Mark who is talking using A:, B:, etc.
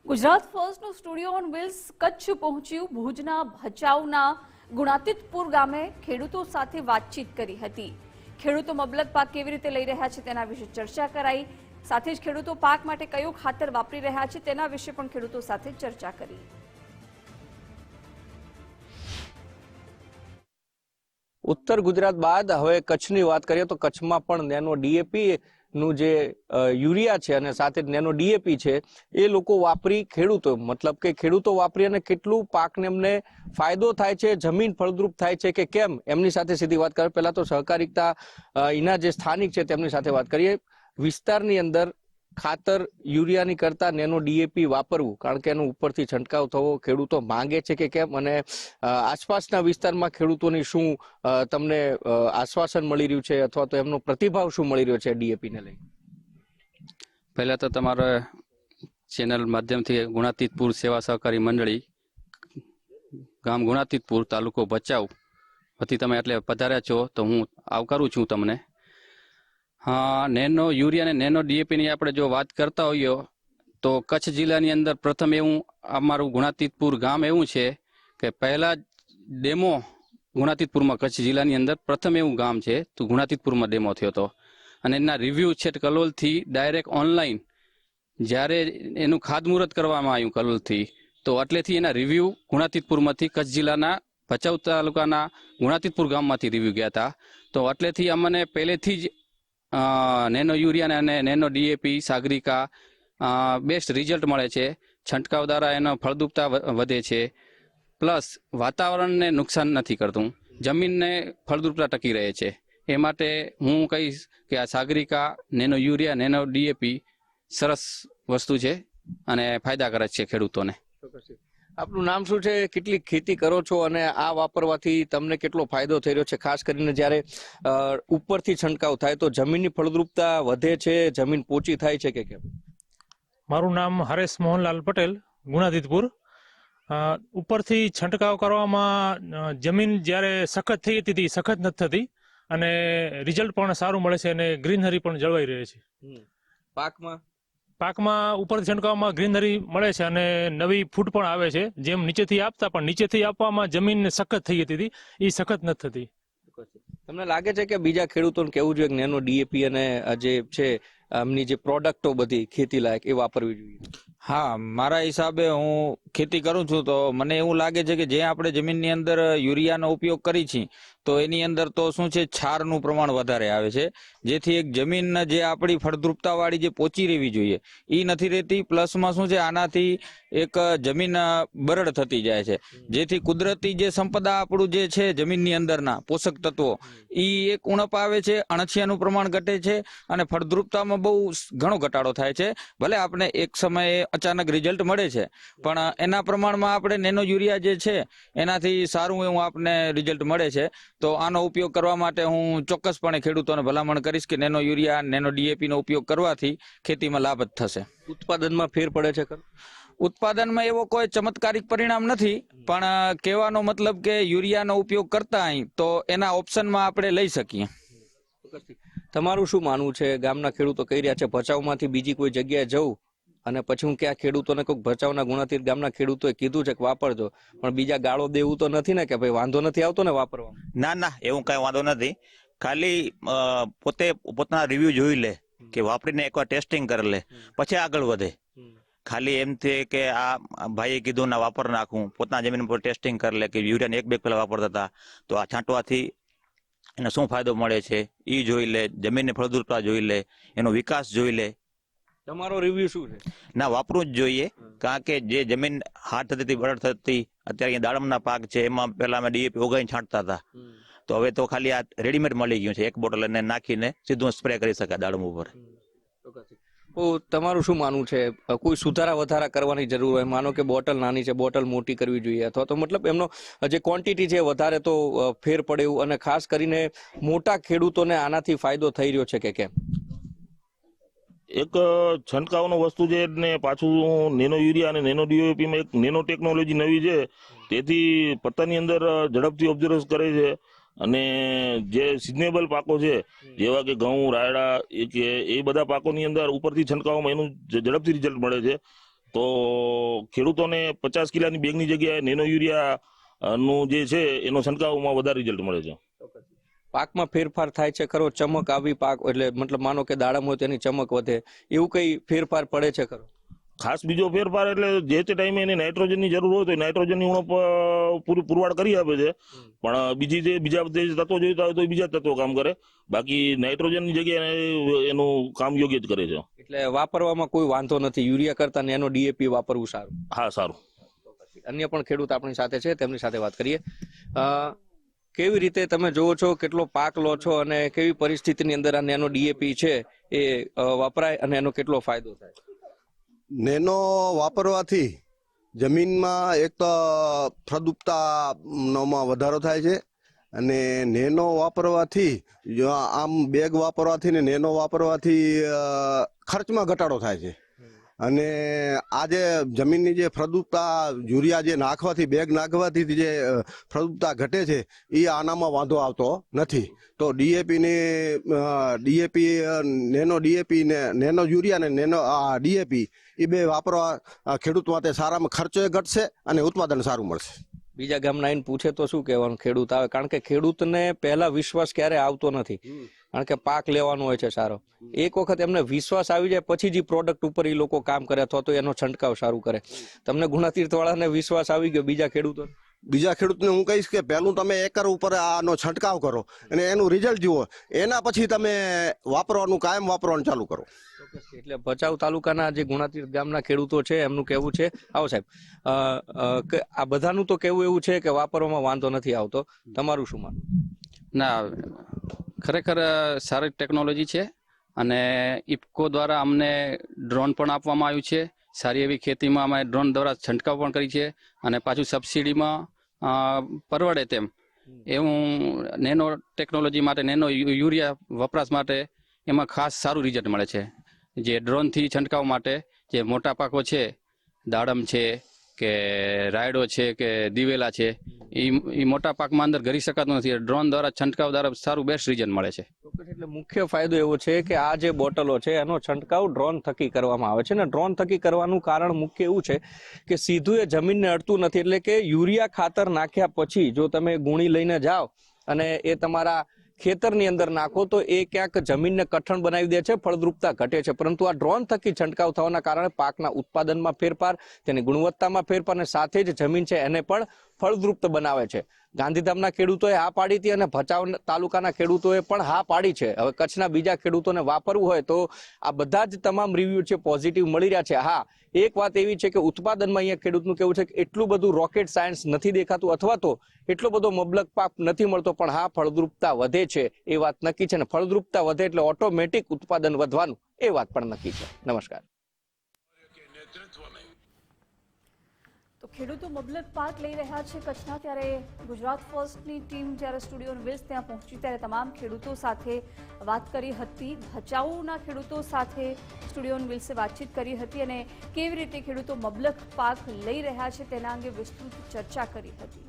A: ગુજરાત ફર્સ્ટનું studio on wheels Kutch પહોંચ્યું. ભુજના ભચાઉના ગુણાતીતપુર ગામે ખેડૂતો સાથે વાતચીત કરી હતી. ખેડૂતો મબલક પાક કેવી રીતે લઈ રહ્યા છે તેના વિશે ચર્ચા કરાઈ. સાથે જ ખેડૂતો પાક માટે કયું ખાતર વાપરી રહ્યા છે તેના વિશે પણ ખેડૂતો સાથે ચર્ચા કરી.
B: ઉત્તર ગુજરાત બાદ હવે કચ્છની વાત કરીએ તો કચ્છમાં પણ નેનો ડીએપી નું જે યુરિયા છે અને સાથે નેનો ડીએપી છે એ લોકો વાપરી ખેડૂતો વાપરી અને કેટલું પાકને એમને ફાયદો થાય છે, જમીન ફળદ્રુપ થાય છે કે કેમ, એમની સાથે સીધી વાત કરીએ. પહેલા તો સહકારિતા એના જે સ્થાનિક છે તેમની સાથે વાત કરીએ. વિસ્તારની અંદર ખાતર યુરિયાની કરતા નેનો ડીએપી વાપરવું, કારણ કે એનો ઉપરથી છંટકાવ થવો ખેડૂતો માંગે છે કે કેમ, અને આસપાસના વિસ્તારમાં ખેડૂતોની શું તમને આશ્વાસન મળી રહ્યું છે અથવા તો એમનો પ્રતિભાવ શું મળી રહ્યો છે ડીએપી ને લઈ?
C: પહેલા તો તમારા ચેનલ માધ્યમથી ગુણાતીતપુર સેવા સહકારી મંડળી ગામ ગુણાતીતપુર તાલુકો ભચાઉ વતી તમે એટલે પધાર્યા છો તો હું આવકારું છું તમને. હા, નેનો યુરિયા અને નેનો ડીએપીની આપણે જો વાત કરતા હોઈએ તો કચ્છ જિલ્લાની અંદર પ્રથમ એવું અમારું ગુણાતીતપુર ગામ એવું છે કે પહેલા ડેમો ગુણાતીતપુરમાં કચ્છ જિલ્લાની અંદર પ્રથમ એવું ગામ છે તો ગુણાતીતપુરમાં ડેમો થયો હતો અને એના રિવ્યૂ છે કલોલથી ડાયરેક્ટ ઓનલાઈન જ્યારે એનું ખાતમુહૂર્ત કરવામાં આવ્યું કલોલથી તો એટલેથી એના રિવ્યૂ ગુણાતીતપુરમાંથી કચ્છ જિલ્લાના ભચાઉ તાલુકાના ગુણાતીતપુર ગામમાંથી રિવ્યૂ ગયા હતા. તો એટલેથી અમને પહેલેથી જ નેનો યુરિયા અને નેનો ડીએપી સાગરિકા બેસ્ટ રિઝલ્ટ મળે છે. છંટકાવ દ્વારા એનો ફળદ્રુપતા વધે છે, પ્લસ વાતાવરણને નુકસાન નથી કરતું, જમીનને ફળદ્રુપતા ટકી રહે છે. એ માટે હું કહીશ કે આ સાગરિકા, નેનો યુરિયા, નેનો ડીએપી સરસ વસ્તુ છે અને ફાયદાકારક છે ખેડૂતોને.
B: આપનું નામ શું છે, કેટલી ખેતી કરો છો અને આ વાપરવાથી તમને કેટલો ફાયદો થઈ રહ્યો છે? ખાસ કરીને જ્યારે ઉપરથી છંટકાવ થાય તો જમીનની ફળદ્રુપતા વધે છે, જમીન પોચી થાય છે કે કેમ?
D: મારું નામ હરેશ મોહનલાલ પટેલ, ગુણાતીતપુર. ઉપરથી છંટકાવ કરવામાં જમીન જ્યારે સખત થઈ હતી સખત નથી થતી અને રિઝલ્ટ પણ સારું મળે છે અને ગ્રીનરી પણ જળવાઈ રહે છે. પાકમાં ઉપરથી છંટકાવમાં ગ્રીનરી મળે છે અને નવી ફૂટ પણ આવે છે. જેમ નીચેથી આપતા પણ નીચેથી આપવામાં જમીન સખત થઈ હતી એ સખત નથી થતી.
B: તમને લાગે છે કે બીજા ખેડૂતોને કેવું જોઈએ નેનો ડીએપી અને જે છે એમની જે પ્રોડક્ટો બધી ખેતી લાયક એ વાપરવી જોઈએ?
E: હા, મારા હિસાબે હું ખેતી કરું છું તો મને એવું લાગે છે કે જે આપણે જમીનની અંદર યુરિયાનો ઉપયોગ કરી છીએ તો એની અંદર તો શું છે, છારનું પ્રમાણ વધારે આવે છે, જેથી એક જમીન જે આપણી ફળદ્રુપતા વાળી જે પોચી રહેવી જોઈએ એ નથી રહેતી. પ્લસમાં શું છે, આનાથી એક જમીન બરડ થતી જાય છે, જેથી કુદરતી જે સંપદા આપણું જે છે જમીનની અંદરના પોષક તત્વો એ એક ઉણપ આવે છે, અણછિયાનું પ્રમાણ ઘટે છે અને ફળદ્રુપતામાં બહુ ઘણો ઘટાડો થાય છે. ભલે આપણે એક સમયે અચાનક રિઝલ્ટ મળે છે પણ એના પ્રમાણમાં આપણે નેનો યુરિયા જે છે એનાથી સારું એવું આપને રિઝલ્ટ મળે છે. તો આનો ઉપયોગ કરવા માટે હું ચોક્કસપણે ખેડૂતોને ભલામણ કરીશ કે નેનો યુરિયા, નેનો ડીએપી નો ઉપયોગ કરવાથી ખેતીમાં લાભ જ થશે.
B: ઉત્પાદનમાં ફેર પડે છે?
E: ઉત્પાદનમાં એવો કોઈ ચમત્કારિક પરિણામ નથી, પણ કહેવાનો મતલબ કે યુરિયાનો ઉપયોગ કરતા અહીં તો એના ઓપ્શનમાં આપણે લઈ શકીએ.
B: તમારું શું માનવું છે? ગામના ખેડૂતો કહી રહ્યા છે ભચાઉમાંથી બીજી કોઈ જગ્યાએ જવું અને પછી હું ક્યાં ખેડૂતોને કોઈ ભચાઉના ગુણાતીત ગામના ખેડૂતોએ કીધું છે કે વાપરજો, પણ બીજા ગાળો દેવું તો નથી ને કે ભાઈ વાંધો નથી આવતો ને વાપરવા?
F: ના, એવું કઈ વાંધો નથી. ખાલી પોતાના રિવ્યુ જોઈ લે કે વાપરીને એકવાર ટેસ્ટિંગ કરી લે પછી આગળ વધે. ખાલી એમથી કે આ ભાઈએ કીધું ના વાપર નાખું, પોતાના જમીન પર ટેસ્ટિંગ કરી લે કે યુરિયાને 1 બેગ પહેલા વાપરતા હતા તો આ છાંટવાથી એને શું ફાયદો મળે છે એ જોઈ લે, જમીનની ફળદ્રુપતા જોઈ લે, એનો વિકાસ જોઈ લે.
B: તમારો રિવ્યુ શું છે?
F: ના, વાપરવું જ જોઈએ, કારણ કે જે જમીન હાથ થતી હતી, બરડ થતી, અત્યારે દાડમના પાક છે એમાં પેલા અમે ડીએપી ઓગાઈને છાંટતા હતા તો હવે તો ખાલી આ રેડીમેડ મળી ગયું છે, 1 બોટલ એને નાખીને સીધું સ્પ્રે કરી શકાય દાડમ ઉપર.
B: તો તમારું શું માનવું છે? કોઈ સુધારા વધારા કરવાની જરૂર હોય? માનો કે બોટલ નાની છે, બોટલ મોટી કરવી જોઈએ, અથવા તો મતલબ એમનો જે ક્વોન્ટિટી છે વધારે તો ફેર પડે એવું, અને ખાસ કરીને મોટા ખેડૂતોને આનાથી ફાયદો થઈ રહ્યો છે કે કેમ?
G: એક છંટકાવનો વસ્તુ છે ને પાછું નેનો યુરિયા અને નેનો ડીએપીમાં એક નેનો ટેકનોલોજી નવી છે, તેથી પત્તાની અંદર ઝડપથી ઓબ્ઝર્વ કરે છે અને જે સિઝનેબલ પાકો છે જેવા કે ઘઉં, રાયડા કે એ બધા પાકોની અંદર ઉપરથી છંટકાવમાં એનું ઝડપથી રિઝલ્ટ મળે છે. તો ખેડૂતોને 50 કિલોની બેગની જગ્યાએ નેનો યુરિયા નું જે છે એનો છંટકાવમાં વધારે રિઝલ્ટ મળે છે.
B: પાકમાં ફેરફાર થાય છે ખરો? ચમક આવી પાક એટલે મતલબ માનો કે દાડમ હોય તેની ચમક વધે, એવું કઈ ફેરફાર પડે છે ખરો?
G: ખાસ બીજો ફેરફાર એટલે જે તે ટાઈમે એને નાઇટ્રોજનની જરૂર હોય તો નાઇટ્રોજનની ઉણપ પુરવાડ કરી આપે છે, પણ બીજા તત્વો જોઈતા હોય તો બીજા તત્વો કામ કરે, બાકી નાઇટ્રોજનની જગ્યાએ એનું કામ યોગ્ય જ કરે છે.
B: એટલે વાપરવામાં કોઈ વાંધો નથી, યુરિયા કરતા નેનો ડીએપી વાપરવું સારું?
G: હા, સારું.
B: અન્ય પણ ખેડૂત આપણી સાથે છે, તેમની સાથે વાત કરીએ. કેવી રીતે તમે જોવો છો, કેટલો પાક લો છો અને કેવી પરિસ્થિતિની અંદર આ નેનો ડીએપી છે એ વપરાય અને એનો કેટલો ફાયદો થાય?
H: નેનો વાપરવાથી જમીનમાં એક તો ફળદ્રુપતામાં વધારો થાય છે, અને નેનો વાપરવાથી આમ બેગ વાપરવાથી ને નેનો વાપરવાથી ખર્ચમાં ઘટાડો થાય છે. અને આજે જમીનની જે ફળદ્રુપતા યુરિયા જે નાખવાથી બેગ નાખવાથી જે ફળદ્રુપતા ઘટે છે એ આનામાં વાંધો આવતો નથી. તો ડીએપી નેનો ડીએપી ને નેનો યુરિયા ને નેનો ડીએપી એ બે વાપરવા ખેડૂત માટે સારામાં ખર્ચો ઘટશે અને ઉત્પાદન સારું મળશે.
B: બીજા ગામના આવીને પૂછે તો શું કહેવાનું ખેડૂત આવે? કારણ કે ખેડૂતને પહેલા વિશ્વાસ ક્યારે આવતો નથી, કારણ કે પાક લેવાનો હોય છે સારો. એક વખત એમને વિશ્વાસ આવી જાય પછી જ પ્રોડક્ટ ઉપર એ લોકો કામ કરે અથવા તો એનો છંટકાવ સારું કરે. તમને ગુણાતીર્થ વાળાને વિશ્વાસ આવી ગયો, બીજા ખેડૂતને હું કહીશ કે પહેલું તમે એકર ઉપર આનો છંટકાવ કરો અને એનું રિઝલ્ટ જુઓ, એના પછી તમે કાયમ વાપરવાનું ચાલુ કરો. એટલે ભચાઉ તાલુકાના જે ગુણાતીર્થ ગામના ખેડૂતો છે એમનું કહેવું છે, આવો સાહેબ, આ બધાનું તો કહેવું એવું છે કે વાપરવામાં વાંધો નથી આવતો, તમારું શું માનવું?
C: ના, ખરેખર સારી ટેકનોલોજી છે અને ઇફકો દ્વારા અમને ડ્રોન પણ આપવામાં આવ્યું છે. સારી એવી ખેતીમાં અમે ડ્રોન દ્વારા છંટકાવ પણ કરી છે અને પાછું સબસિડીમાં પરવડે તેમ એવું નેનો ટેકનોલોજી માટે, નેનો યુરિયા વપરાશ માટે એમાં ખાસ સારું રિઝલ્ટ મળે છે. જે ડ્રોનથી છંટકાવ માટે જે મોટા પાકો છે, દાડમ છે કે રાયડો છે કે દિવેલા છે, એ મોટા પાકમાં અંદર ઘરી શકાતું નથી. ડ્રોન દ્વારા છંટકાવ દ્વારા સારું બેસ્ટ રિઝલ્ટ મળે છે.
B: એટલે મુખ્ય ફાયદો એવો છે કે આ જે બોટલો છે એનો છંટકાવ ડ્રોન થકી કરવામાં આવે છે, ને ડ્રોન થકી કરવાનું કારણ મુખ્ય એવું છે કે સીધું એ જમીનને અડતું નથી. એટલે કે યુરિયા ખાતર નાખ્યા પછી જો તમે ગુણી લઈને જાઓ અને એ તમારા ખેતરની અંદર નાખો તો એ ક્યાંક જમીનને કઠણ બનાવી દે છે, ફળદ્રુપતા ઘટે છે. પરંતુ આ ડ્રોન થકી છંટકાવ થવાના કારણે પાકના ઉત્પાદનમાં ફેરફાર, તેની ગુણવત્તામાં ફેરફાર અને સાથે જ જમીન છે એને પણ ફળદ્રુપ્ત બનાવે છે. ગાંધીધામના ખેડૂતોએ હા પાડી હતી અને ભચાઉ તાલુકાના ખેડૂતોએ પણ હા પાડી છે. હવે કચ્છના બીજા ખેડૂતોને વાપરવું હોય તો આ બધા જ તમામ રિવ્યુ છે પોઝિટિવ મળી રહ્યા છે. હા, એક વાત એવી છે કે ઉત્પાદનમાં અહીંયા ખેડૂતનું કેવું છે કે એટલું બધું રોકેટ સાયન્સ નથી દેખાતું અથવા તો એટલો બધો મબલક પાક નથી મળતો, પણ હા ફળદ્રુપતા વધે છે એ વાત નક્કી છે, ને ફળદ્રુપતા વધે એટલે ઓટોમેટિક ઉત્પાદન વધવાનું એ વાત પણ નક્કી છે. નમસ્કાર.
A: તો ખેડૂતો મબલક પાક લઈ રહ્યા છે કચ્છના, ત્યારે ગુજરાત ફર્સ્ટની ટીમ જ્યારે સ્ટુડિયો ઓન વ્હીલ્સ ત્યાં પહોંચી ત્યારે તમામ ખેડૂતો સાથે વાત કરી હતી. ભચાઉના ખેડૂતો સાથે સ્ટુડિયો ઓન વ્હીલ્સે વાતચીત કરી હતી અને કેવી રીતે ખેડૂતો મબલક પાક લઈ રહ્યા છે તેના અંગે વિસ્તૃત ચર્ચા કરી હતી.